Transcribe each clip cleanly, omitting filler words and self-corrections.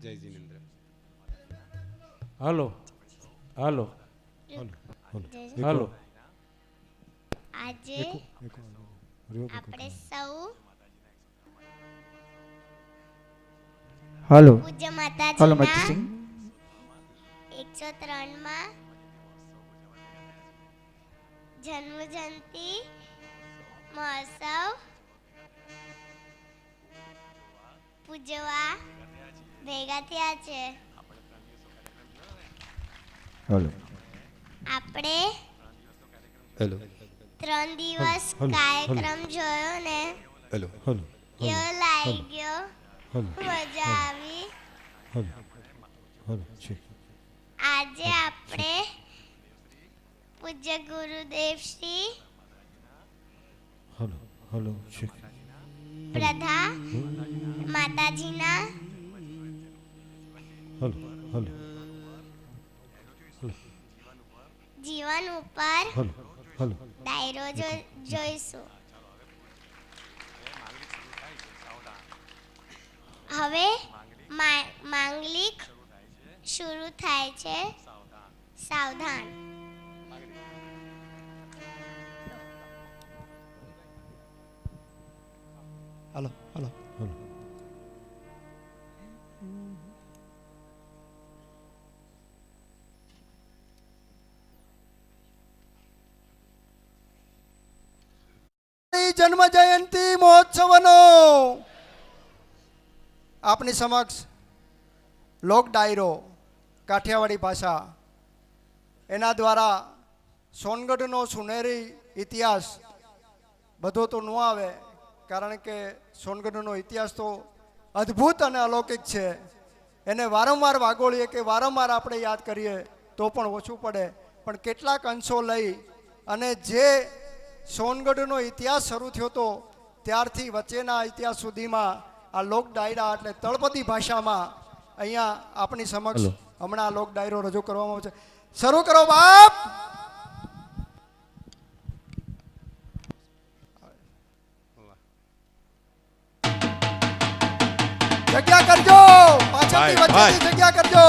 જય જીનેન્દ્ર. હાલો હાલો હાલો. આજે આપણે સૌ હાલો પૂજ્ય હાલો માતાજીના મચ્છી 103માં જન્મ જયંતિ મહોત્સવ પૂજવા ભેગા થયા છે. હાલો આપણે હેલો 3 દિવસ કાર્યક્રમ જોયો ને, હેલો. કેવો લાગ્યો? મજા આવી. આજે આપણે પૂજ્ય ગુરુદેવ શ્રી પ્રધા માતાજીના જીવન ઉપર ડાયરો જોઈશું. હવે માંગલિક શરૂ થાય છે. સાવધાન. હાલો હાલો જન્મ જયંતિ મહોત્સવનો આપની સમક્ષ લોક ડાયરો કાઠિયાવાડી ભાષા એના દ્વારા સોનગઢનો સુનેરી ઇતિહાસ બધો તો ન આવે, કારણ કે સોનગઢનો ઇતિહાસ તો અદ્ભુત અને અલૌકિક છે. એને વારંવાર વાગોળીએ કે વારંવાર આપણે યાદ કરીએ તો પણ ઓછું પડે. પણ કેટલાક અંશો લઈ અને જે સોનગઢનો ઇતિહાસ શરૂ થયો હતો ત્યારથી વચ્ચેના ઇતિહાસ સુધીમાં આ લોક ડાયરા એટલે તળપદી ભાષામાં અહીંયા આપણી સમક્ષ હમણાં લોક ડાયરો રજૂ કરવામાં આવે છે. શરૂ કરો બાપ. જગ્યા કરજો, પાછળથી વચ્ચેની જગ્યા કરજો.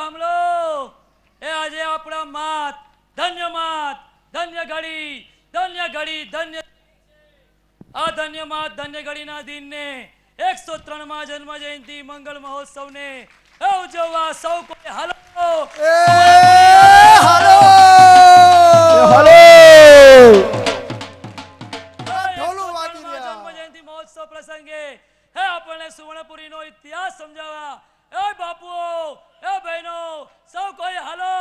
હમળો એ આજે આપણા માત ધન્ય ધન્ય આ ધન્ય માત ધન્ય ઘડીના દિનને 103માં જન્મ જયંતિ મંગલ મહોત્સવને ઉજવવા સૌ કોઈ હાલો હાલો હાલો. જન્મ જયંતિ મહોત્સવ પ્રસંગે આપણને સુવર્ણપુરીનો ઇતિહાસ સમજાવવા એ બાપુઓ એ બહેનો સૌ કોઈ હાલો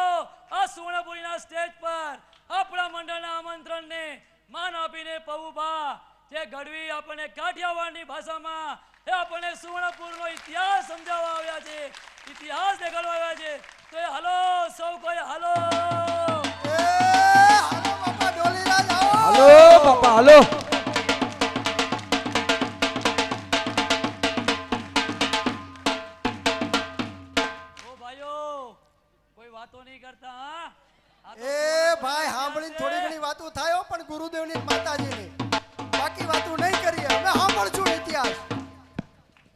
આ સુવર્ણપુરીના સ્ટેજ પર આપણા મંડળના આમંત્રણને માન આપીને પવુભા જે ગઢવી આપણને કાઠિયાવાડની ભાષામાં એ આપણને સુવર્ણપુરનો ઇતિહાસ સમજાવવા આવ્યા છે, ઇતિહાસ દેખાડવા આવ્યા છે. તો એ હાલો સૌ કોઈ હાલો. હાલો બાપા હાલો. વાતો નહીં કરતા. એ ભાઈ સાંભળીને થોડી ઘણી વાતો થાય પણ ગુરુદેવની માતાજીની બાકી વાતો નહીં કરીએ. અમે સાંભળશું ઇતિહાસ.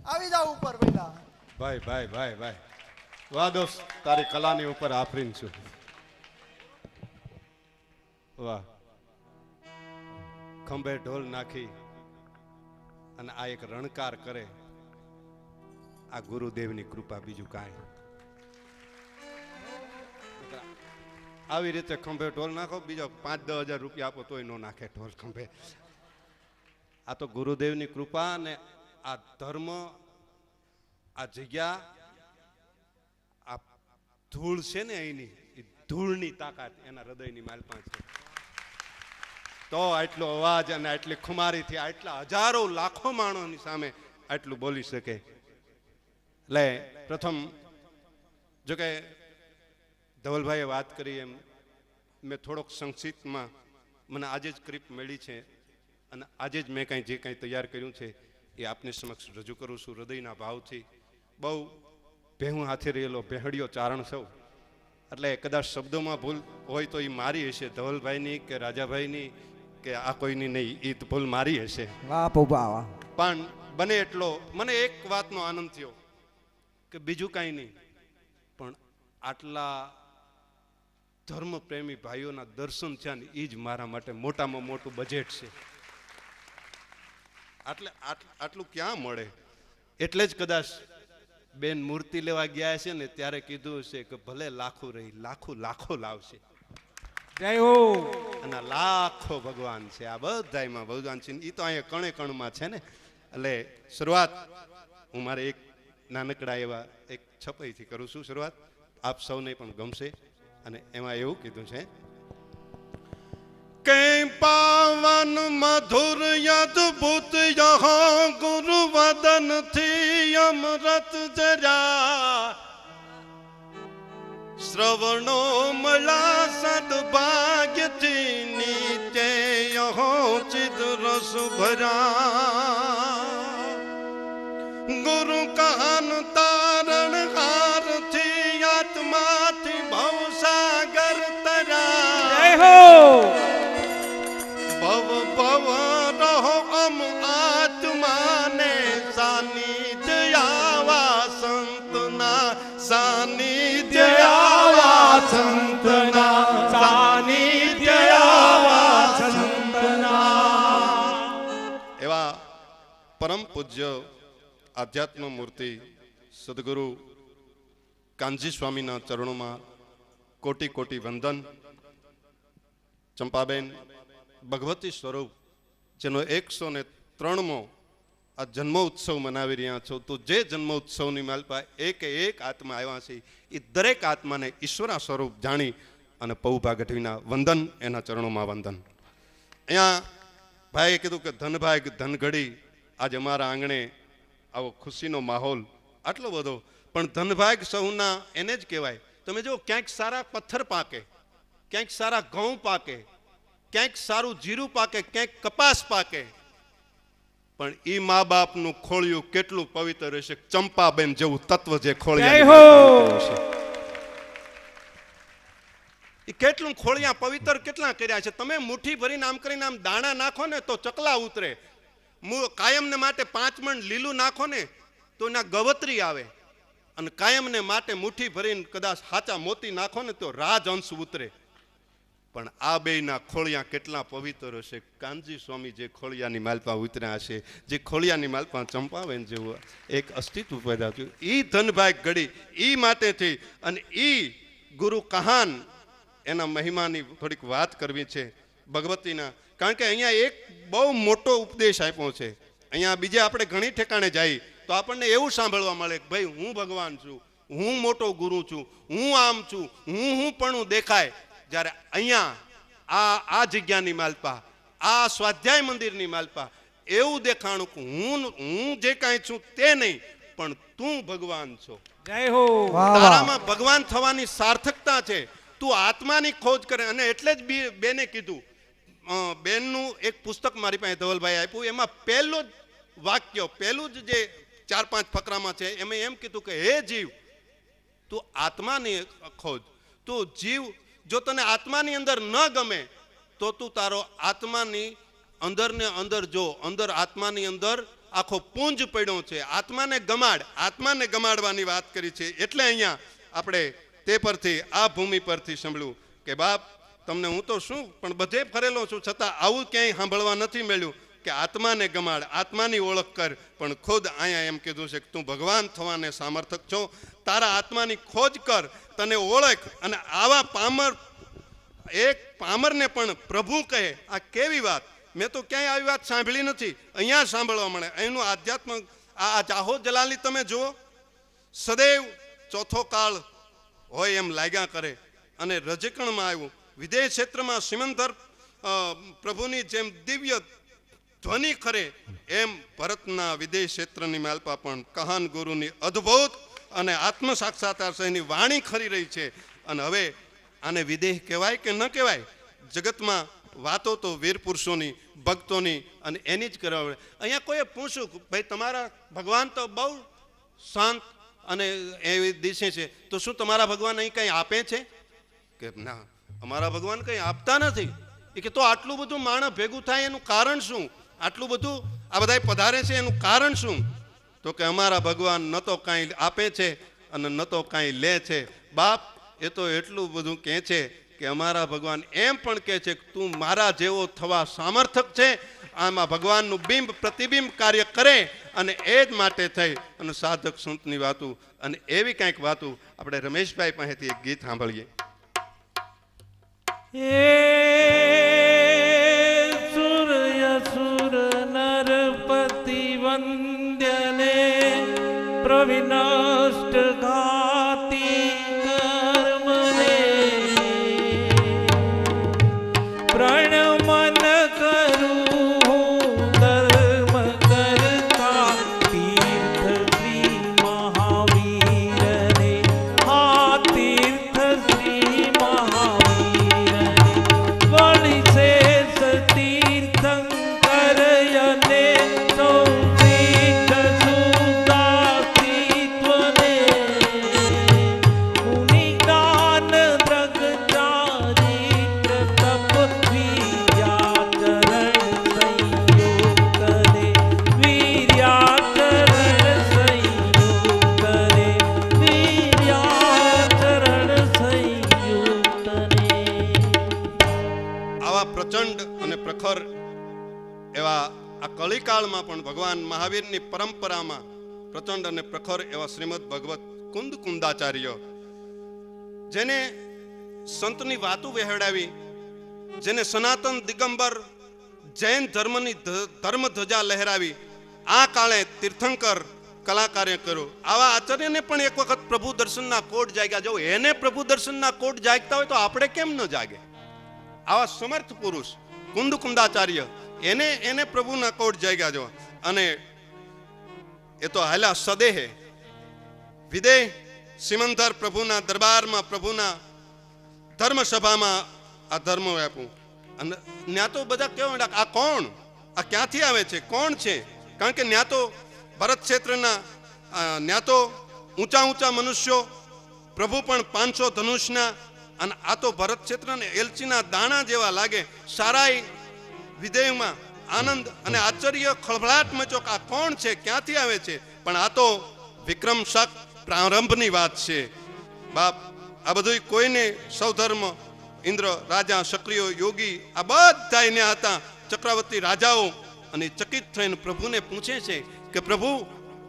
આવી જાવ ઉપર પહેલા. ભાઈ વાહ દોસ્ત, તારી કલાની ઉપર આફરીન છું. વાહ, ખંભે ઢોલ નાખી અને આ એક રણકાર કરે, આ ગુરુદેવની કૃપા, બીજું કાંઈ. આવી રીતે ખંભે ઢોલ નાખો, બીજો 5-10 હજાર રૂપિયા આપો તોય નો નાખે ઢોલ ખંભે. આ તો ગુરુદેવની કૃપા અને આ ધર્મ, આ જગ્યા, આ ધૂળ છે ને અહીંની, એ ધૂળની તાકાત એના હૃદયની માલપા છે. તો આટલો અવાજ અને આટલી ખુમારીથી આટલા હજારો લાખો માણસોની સામે આટલું બોલી શકે. લે પ્રથમ જોકે ધવલભાઈએ વાત કરી એમ મેં થોડોક સંક્ષિપ્તમાં, મને આજે જ ક્લિપ મળી છે અને આજે જ મેં જે કંઈ તૈયાર કર્યું છે એ આપની સમક્ષ રજૂ કરું છું હૃદયના ભાવથી. બહુ ભેહું હાથે રહેલો ભેહડિયો ચારણ સૌ એટલે કદાચ શબ્દોમાં ભૂલ હોય તો એ મારી હશે, ધવલભાઈની કે રાજાભાઈની કે આ કોઈની નહીં, એ તો ભૂલ મારી હશે. વાહ પૌભા વાહ. પણ બને એટલો મને એક વાતનો આનંદ થયો કે બીજું કાંઈ નહીં, પણ આટલા ધર્મપ્રેમી ભાઈઓના દર્શન થયા ને એ જ મારા માટે મોટામાં મોટું બજેટ છે. આટલું ક્યાં મળે? એટલે જ કદાચ બેન મૂર્તિ લેવા ગયા છે ને ત્યારે કીધું છે કે ભલે લાખો રહી, લાખો લાવશે. જય હો. અને લાખો ભગવાન છે, આ બધામાં ભગવાન છે. એ તો અહીંયા કણે કણમાં છે ને. એટલે શરૂઆત હું મારે એક નાનકડા એવા એક છપાઈથી કરું છું. શરૂઆત આપ સૌને પણ ગમશે. અને એમાં એવું કીધું છે કે પાવન મધુર અદ્ભુત યહાં ગુરુ વદન થી અમૃત જરા શ્રવણો મળા સદભાગ્યથી નીચે યહો ચિદ રસ ભરા ગુરુ કાન તારણ હારથી આત્માથી ભવસાગર તરા. જય હો. ભવ રહો અમ આત્માને સાનિધ્ય આવા સંતના, સાનિધ્ય આવા સંતના, સાનિધ્ય આવા સંતના. એવા પરમ પૂજ્ય આધ્યાત્મ મૂર્તિ સદગુરુ કાનજી સ્વામીના ચરણોમાં કોટી કોટી વંદન. ચંપાબેન ભગવતી સ્વરૂપ જેનો 103મો આ જન્મોત્સવ મનાવી રહ્યા છો, તો જે જન્મોત્સવની માલપા એક આત્મા આવ્યા છે એ દરેક આત્માને ઈશ્વરા સ્વરૂપ જાણી અને પૌભા ગઢવીના વંદન, એના ચરણોમાં વંદન. અહીંયા ભાઈએ કીધું કે ધનભાગ ધનઘડી આજ અમારા આંગણે આવો ખુશીનો માહોલ આટલો બધો. પણ ધનભાગ સૌના એને જ કહેવાય. તમે જો ક્યાંક સારા પથ્થર પાકે, ક્યાંક સારા ઘઉં પાકે, ક્યાંક સારું જીરું પાકે, ક્યાંક કપાસ પાકે, પણ ઈ મા બાપનું ખોળિયું કેટલું પવિત્ર હશે. ચંપાબેન જેવું તત્વ જે ખોળિયા છે એ કેટલું ખોળિયા પવિત્ર કેટલા કર્યા છે. તમે મુઠ્ઠી ભરીને આમ કરીને આમ દાણા નાખો ને તો ચકલા ઉતરે. કાયમને માટે 5 મણ લીલું નાખો ને તો એના ગવત્રી આવે. અને કાયમને માટે મુઠ્ઠી ભરીને કદાચ હાચા મોતી નાખો ને તો રાજહંસ ઉતરે. પણ આ બેયના ખોળિયા કેટલા પવિત્ર હશે. કાનજી સ્વામી જે ખોળિયાની માલપા ઉતર્યા હશે, જે ખોળિયાની માલપા ચંપાબેન જેવું એક અસ્તિત્વ પેદા થયું, ઈ ધનભાગ ઘડી ઈ માટેથી. અને ઈ ગુરુ કહાન એના મહિમાની થોડીક વાત કરવી છે ભગવતીના. કારણ કે અહીંયા એક બહુ મોટો ઉપદેશ આપ્યો છે. અહીંયા બીજે આપણે ઘણી ઠેકાણે જઈએ તો આપણને એવું સાંભળવા મળે કે ભાઈ હું ભગવાન છું, હું મોટો ગુરુ છું, હું આમ છું, હું પણ દેખાય. જ્યારે અહીંયા આ જગ્યાની માલપા, આ સ્વાધ્યાય મંદિરની માલપા એવું દેખાણું કે હું જે કાંઈ છું તે નહીં, પણ તું ભગવાન છો. જય હો. તારામાં ભગવાન થવાની સાર્થકતા છે. તું આત્માની ખોજ કરે. અને એટલે જ બેને કીધું, બેનનું એક પુસ્તક મારી પાસે ધવલભાઈ આપ્યું, એમાં પહેલું જ વાક્ય, પહેલું જ જે 4-5 ફકરામાં છે એમાં એમ કીધું કે હે જીવ, તું આત્માની ખોજ. તું જીવ, જો તને આત્માની અંદર ન ગમે તો તું તારો આત્માની અંદર ને અંદર જો, અંદર આત્માની અંદર આખો પુંજ પડ્યો છે. આત્માને ગમાડ, આત્માને ગમાડવાની વાત કરી છે. એટલે અહીંયા આપણે તે પરથી, આ ભૂમિ પરથી સાંભળ્યું કે બાપ તમને હું તો શું પણ બધે ફરેલો છું, છતાં આવું ક્યાંય સાંભળવા નથી મળ્યું કે આત્માને ગમાડ, આત્માની ઓળખ કર. પણ ખુદ અહીંયા એમ કીધું છે કે તું ભગવાન થવાને સામર્થક છો. તારા આત્માની ખોજ કર, તને ઓળખ. અને આવા એક પામરને પણ પ્રભુ કહે, આ કેવી વાત! મેં તો ક્યાંય આવી વાત સાંભળી નથી, અહીંયા સાંભળવા મળે. અહીંનું આધ્યાત્મ, આ જાહો જલાલી તમે જુઓ, સદૈવ ચોથો કાળ હોય એમ લાગ્યા કરે. અને રજકણમાં આવ્યું, વિદેશ ક્ષેત્રમાં સિમંદર પ્રભુની જેમ દિવ્ય ધ્વનિ ખરે, એમ ભરતના વિદેશ ક્ષેત્રની માલપા પણ કહાન ગુરુની અદ્ભુત અને આત્મ સાક્ષાત્કાર સહિતની વાણી ખરી રહી છે. અને હવે આને વિદેહ કહેવાય કે ન કહેવાય? જગતમાં વાતો તો વીર પુરુષોની, ભક્તોની અને એની જ કરવા પડે. અહીંયા કોઈએ પૂછ્યું કે ભાઈ તમારા ભગવાન તો બહુ શાંત, અને એવી દિશે છે, તો શું તમારા ભગવાન અહીં કંઈ આપે છે? કે ના, અમારા ભગવાન કંઈ આપતા નથી. એ કે તો આટલું બધું માણસ ભેગું થાય એનું કારણ શું? આટલું બધું આ બધા પધારે છે એનું કારણ શું? તો કે અમારા ભગવાન ન તો કાંઈ આપે છે અને ન તો કાંઈ લે છે. બાપ, એ તો એટલું બધું કહે છે કે અમારા ભગવાન એમ પણ કહે છે કે તું મારા જેવો થવા સામર્થક છે. આમાં ભગવાનનું બિંબ પ્રતિબિંબ કાર્ય કરે, અને એ જ માટે થઈ અને સાધક સંતની વાતું અને એવી કંઈક વાતું આપણે રમેશભાઈ પાસેથી એક ગીત સાંભળીએ. સૂર્ય સુર નરપતિ વંદ્યને પ્રવિનષ્ટ ઘાતી કર્મને પ્રણમન કરું ધર્મ કરતા તીર્થ શ્રી મહાવીરને. હા, તીર્થ શ્રી મહાવીરને વળી શેષ તીર્થંકર યને સૌસિદ્ધ સુદાસ્તિત્વને મુનિદાન દ્રગચારિત્ર તપ વીર્યાચરણ સંયુક્તને વીર્યાચરણ સંયુક્તને વીર્યાચરણ સંયુક્તને. આવા પ્રચંડ અને પ્રખર એવા આ કલિકાળમાં પણ ભગવાન મહાવીરની પરંપરામાં પ્રચંડ અને પ્રખર એવા શ્રીમદ ભગવત કુંદ કુંદાચાર્ય, જેને સંતની વાતો વહેડાવી, જેને સનાતન દિગંબર જૈન ધર્મની ધર્મ ધજા લહેરાવી, આ કાળે તીર્થંકર કલાકાર્ય કર્યું. આવા આચાર્યને પણ એક વખત પ્રભુ દર્શનના કોટ જાગ્યા. જો એને પ્રભુ દર્શનના કોટ જાગતા હોય તો આપણે કેમ ન જાગે? આવા સમર્થ પુરુષ કુંદ કુંદાચાર્ય, એને પ્રભુના કોટ જાગ્યા. જો અને એ તો હાલા સદેહે વિદેહ સિમંદર પ્રભુના દરબારમાં, પ્રભુના ધર્મસભામાં આ ધર્મ વ્યાપું. અને ત્યાં તો બધા કેવા, આ કોણ, આ ક્યાંથી આવે છે, કોણ છે? કારણ કે ત્યાં તો ભરત ક્ષેત્રના ત્યાં તો ઊંચા ઊંચા મનુષ્યો, પ્રભુ પણ 500 ધનુષના, અને આ તો ભરત ક્ષેત્રના એલચીના દાણા જેવા લાગે. સારાય વિદેહમાં આનંદ અને આશ્ચર્ય ખળભળાટ મચો. આ કોણ છે, ક્યાંથી આવે છે? પણ આ તો વિક્રમ શક પ્રારંભની વાત છે. બાપ, આ બધું કોઈને સૌધર્મ, ઇન્દ્ર, રાજા, ક્ષત્રિયો, યોગી, આ બધા એને હતા ચક્રવર્તી રાજાઓ. અને ચકિત થઈને પ્રભુને પૂછે છે કે પ્રભુ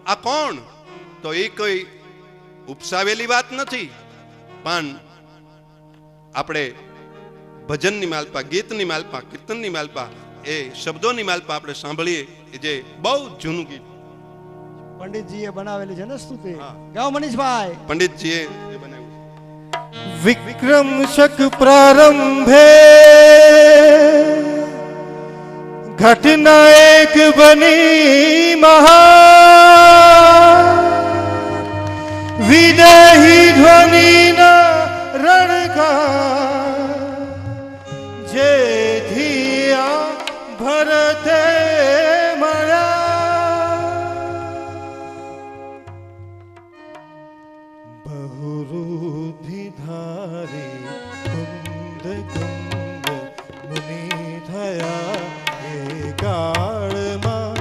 આ કોણ? તો એ કોઈ ઉપસાવેલી વાત નથી, પણ આપણે ભજનની માલપા, ગીતની માલપા, કીર્તનની માલપા, એ શબ્દોની માલપા આપણે સાંભળીએ, જે બહુ જૂનું ગીત પંડિતજીએ બનાવેલી છે ને સ્તુતિ. હા. ગાઓ મનીષભાઈ. પંડિતજીએ એ બનાવ્યું. વિક્રમ શક પ્રારંભે ઘટના એક બની મહા વિદેહી ધ્વનિના રણકા જે ધિયા ભરતે બહુરુધિધારી કુંદ કુંદ મુનિ થયા એ કાળમાં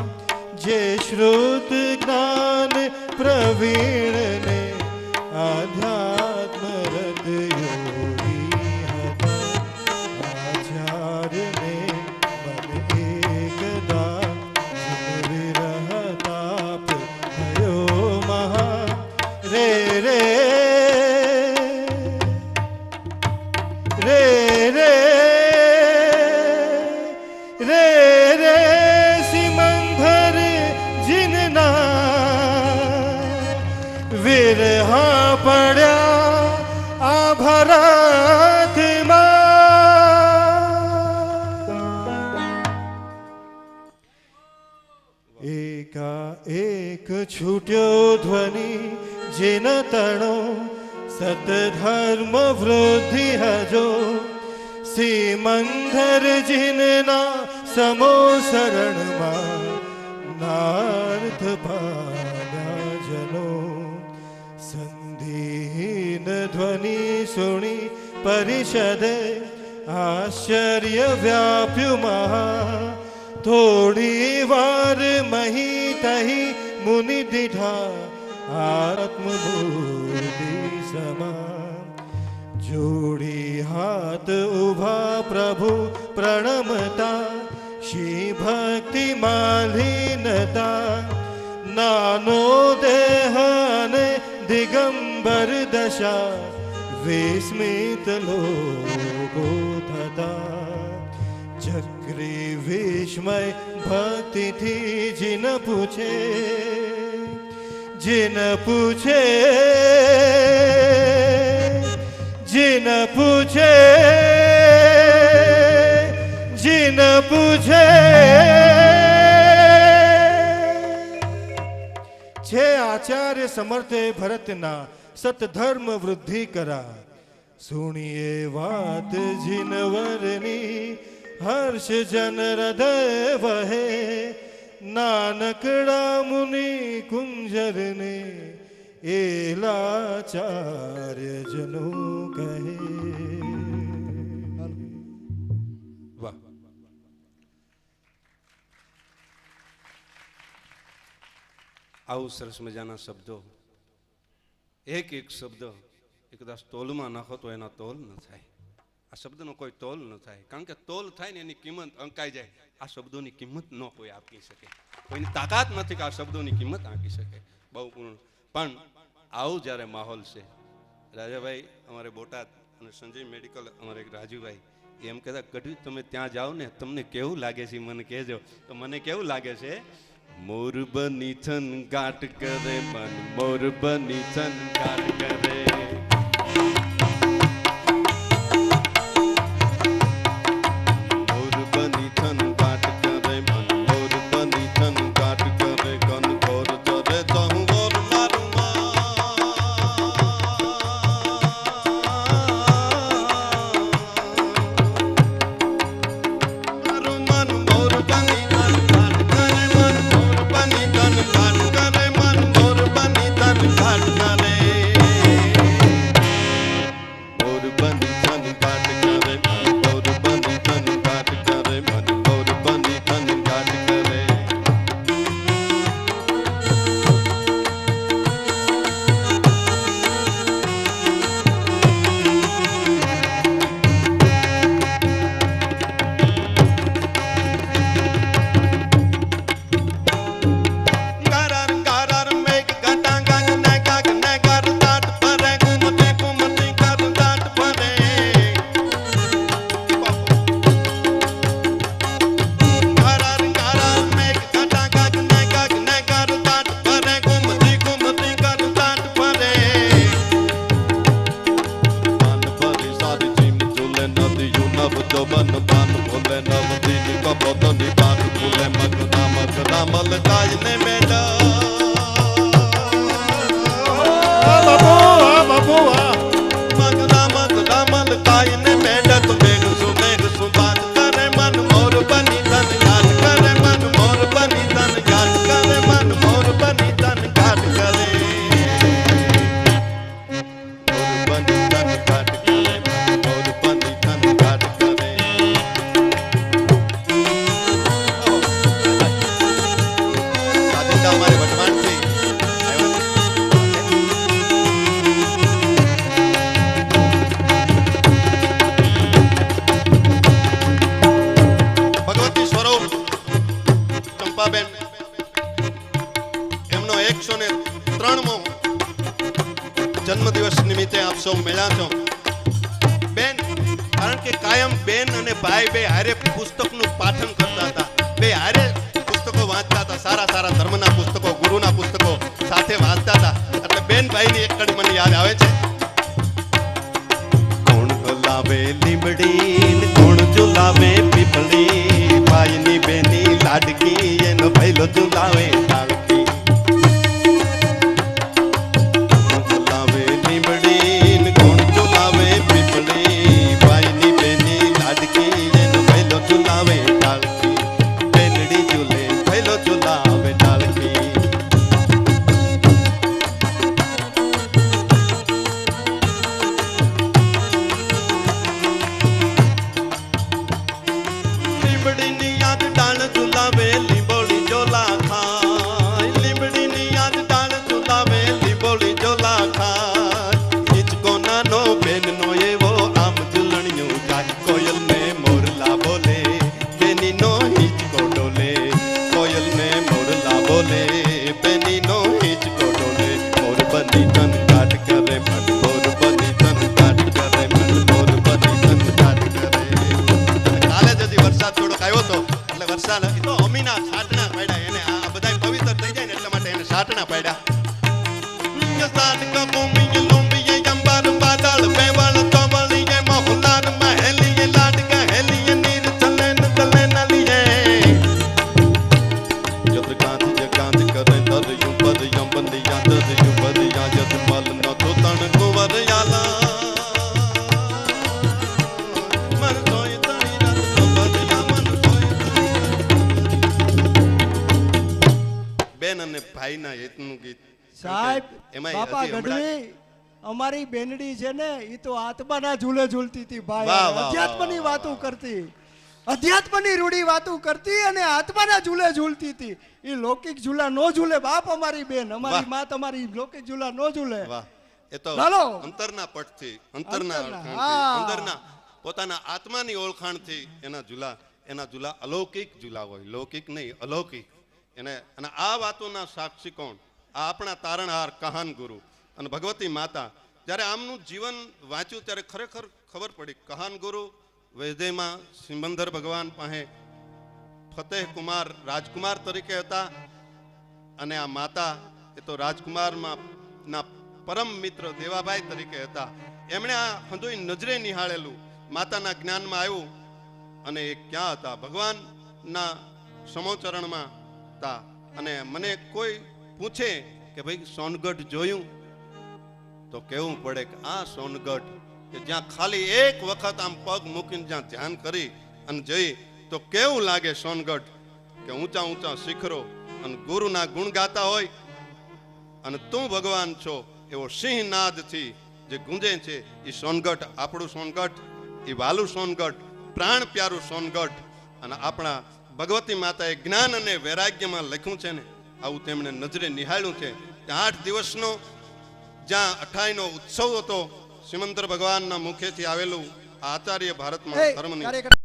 જે શ્રુત જ્ઞાન પ્રવીણને આધ્યાત્મ રદ યોગી હતા. આચાર્યને મન એકદા વિરહ તાપ થયો મહા રે રે રે રે રે રે સિમંદર જીનના વિરહા પડ્યા આ ભારતમાં. એકાએક છૂટ્યો ધ્વનિ જેન તણો સતધર્મ વૃદ્ધિ હજો સિમંદર જીનના સમો શરણમાં નાર્થ પામ્યા જનો જીન ધ્વનિ સુણી પરિષદે આશ્ચર્ય વ્યાપ્યું મહા થોડી વાર મહી તહી મુનિ દીઠા આત્મબુદ્ધિ સમા જોડી હાથ ઉભા પ્રભુ પ્રણમતા શ્રી ભક્તિ માલિનતા નાનો દેહ અને દિગંબર દશા વિસ્મિત લોકો થતા ચક્રી વિસ્મય ભક્તિથી જીન પૂછે જીન પૂછે જીન પૂછે જીન પૂછે છે આચાર્ય સમર્થે ભરતના સતધર્મ વૃદ્ધિ કરા સુણીએ વાત જીનવરની હર્ષ જન હૃદય વહે નાનકડા મુનિ કુંજરને એલાચાર્ય જનો કહે. વાહ. આવું સરસ મજાના શબ્દો, એક એક શબ્દ એ કદાચ તોલમાં નાખો તો એના તોલ ન થાય. આ શબ્દનો કોઈ તોલ ન થાય, કારણ કે તોલ થાય ને એની કિંમત અંકાઈ જાય. આ શબ્દોની કિંમત ન કોઈ આપી શકે, કોઈની તાકાત નથી કે આ શબ્દોની કિંમત આપી શકે. બહુ પૂર્ણ. પણ આવું જ્યારે માહોલ છે, રાજાભાઈ અમારે બોટાદ અને સંજય મેડિકલ અમારે એક રાજુભાઈ એમ કહેતા, ગઢવી તમે ત્યાં જાઓ ને તમને કેવું લાગે છે મને કહેજો. તો મને કેવું લાગે છે, મોર બની થન ગાટ કરે મન, મોર બની થન ગાટ કરે. જન્મદિવસ નિમિત્તે આપ સૌ મળ્યા છો બેન, કારણ કે કાયમ બેન અને ભાઈ બે હારે પુસ્તકનું પાઠન કરતા હતા, બે હારે પુસ્તકો વાંચતા હતા, સારા સારા ધર્મના પુસ્તકો, ગુરુના પુસ્તકો સાથે વાંચતા હતા. એટલે બેન ભાઈની એક કડી મને યાદ આવે છે. કોણ લાવે લીમડી, કોણ ઝુલાવે પીપળી, ભાઈની બેની લાડકી, એનો ભૈલો ઝુલાવે ડાળકી. લીંબડીની યાદ ડાળ ઝુલાવે લીંબોળી જોલા ખાય લીંબડીની યાદ ડાળ ઝુલાવે લીંબોળી જોલા ખાય હિંચકો નાનો બેનનો એવો આમ ઝૂલણિયું ગાય કોયલ ને મોરલા બોલે બેનીનો હિંચકો ડોલે કોયલ ને મોરલા બોલે બેનીનો હિંચકો ડોલે મોર બની તન કાટ કરે મન મોર બની તન કાટ કરે મન મોર બની તન કાટ કરે કાલે જદી વરસાદ થોડોક આવ્યો તો એટલે વરસાદ એ તો અમીના છાટણા પાડ્યા એને આ બધા પવિત્ર થઈ જાય ને એટલા માટે એને છાટણા પાડ્યા સાટ કો કોમી લોંબી અંબર બાદળ બેવળ તોવળી મોહલાર મહેલી લાડ કહેલી નીર ચલે ન ચલે ન લીએ જબ કાંત જગાંત કરે તર યુ પદ યમ બંદિયા તર યુ બદિયા જત મલ ન તો તણ કુંવર યાલા મન સોય તણી રત બદિયા મન સોય બેન અને ભાઈના હેતનું ગીત સાહેબ એમાંય બાપા હજી હમણાં- ગઢવી અમારી બેનડી છે ને એ તો આત્માના ઝૂલે ઝૂલતી હતી ભાઈ વાહ, વાહ, અધ્યાત્મની વાહ, વાતો કરતી અધ્યાત્મની રૂડી વાતો કરતી અને આત્માના ઝૂલે ઝૂલતી હતી એ લૌકિક ઝૂલા નો ઝૂલે બાપ અમારી બેન અમારી વાહ. માં તમારી લૌકિક ઝૂલા નો ઝૂલે વાહ એ તો ચાલો. અંતરના પટથી અંતરના અંતરના, ઓળખાણથી, હા. અંદરના પોતાના આત્માની ઓળખાણથી એના ઝૂલા અલૌકિક ઝૂલા હોય લૌકિક નહીં અલૌકિક એને અને આ વાતોના સાક્ષી કોણ આ આપણા તારણહાર કહાન ગુરુ અને ભગવતી માતા જ્યારે આમનું જીવન વાંચ્યું ત્યારે ખરેખર ખબર પડી કહાન ગુરુ વૈદ્યમાં સિમંદર ભગવાન પાસે ફતેહ કુમાર રાજકુમાર તરીકે હતા અને આ માતા એ તો રાજકુમારમાં ના પરમ મિત્ર દેવાભાઈ તરીકે હતા એમણે આ હંધુય નજરે નિહાળેલું માતાના જ્ઞાનમાં આવ્યું અને એ ક્યાં હતા ભગવાનના સમોચરણમાં હતા અને મને કોઈ પૂછે કે ભાઈ સોનગઢ જોયું તો કેવું પડે કે આ સોનગઢ કે જ્યાં ખાલી એક વખત આમ પગ મૂકીને જ્યાં ધ્યાન કરી અને જઈ તો કેવું લાગે સોનગઢ કે ઊંચા ઊંચા શિખરો અને ગુરુના ગુણ ગાતા હોય અને તું ભગવાન છો એવો સિંહ નાદથી જે ગુંજે છે એ સોનગઢ આપણું સોનગઢ એ વાલું સોનગઢ પ્રાણ પ્યારું સોનગઢ અને આપણા ભગવતી માતાએ જ્ઞાન અને વૈરાગ્યમાં લખ્યું છે ને આવું તેમણે નજરે નિહાળ્યું છે 8 દિવસનો જ્યાં 28નો ઉત્સવ હતો સિમંદર ભગવાનના મુખેથી આવેલું આ આચાર્ય ભારતમાં ધર્મની